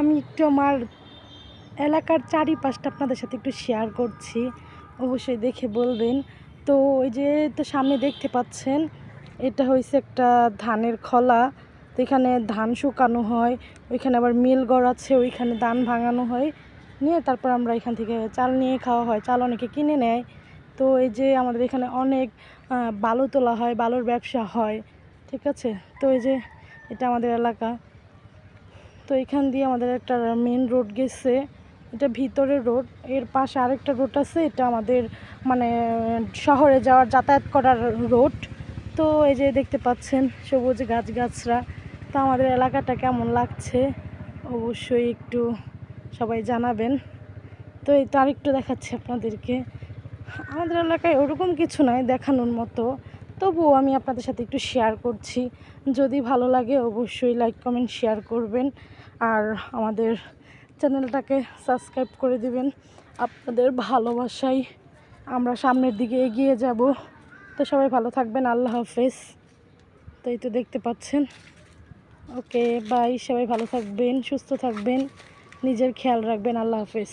আমি একটু আমার এলাকার চারিপাশটা আপনাদের সাথে একটু শেয়ার করছি, অবশ্যই দেখে বলবেন। তো ওই যে তো সামনে দেখতে পাচ্ছেন, এটা হয়েছে একটা ধানের খলা। তো এখানে ধান শুকানো হয়, ওইখানে আবার মিল ঘর আছে, ওইখানে ধান ভাঙানো হয়, নিয়ে তারপর আমরা এখান থেকে চাল নিয়ে খাওয়া হয়। চাল অনেকে কিনে নেয়। তো এই যে আমাদের এখানে অনেক বালু তোলা হয়, বালুর ব্যবসা হয়, ঠিক আছে। তো এই যে এটা আমাদের এলাকা। তো এখান দিয়ে আমাদের একটা মেন রোড গেছে, এটা ভিতরের রোড। এর পাশে আরেকটা রোড আছে, এটা আমাদের মানে শহরে যাওয়ার যাতায়াত করার রোড। তো এই যে দেখতে পাচ্ছেন সবুজ গাছগাছরা। তো আমাদের এলাকাটা কেমন লাগছে অবশ্যই একটু সবাই জানাবেন। তো এই তো আরেকটু দেখাচ্ছি আপনাদেরকে। আমাদের এলাকায় ওরকম কিছু নাই দেখানোর মতো, তবুও আমি আপনাদের সাথে একটু শেয়ার করছি। যদি ভালো লাগে অবশ্যই লাইক কমেন্ট শেয়ার করবেন, আর আমাদের চ্যানেলটাকে সাবস্ক্রাইব করে দিবেন। আপনাদের ভালোবাসায় আমরা সামনের দিকে এগিয়ে যাব। তো সবাই ভালো থাকবেন, আল্লাহ হাফেজ। তো এই তো দেখতে পাচ্ছেন। ওকে বাই, সবাই ভালো থাকবেন, সুস্থ থাকবেন, নিজের খেয়াল রাখবেন, আল্লাহ হাফেজ।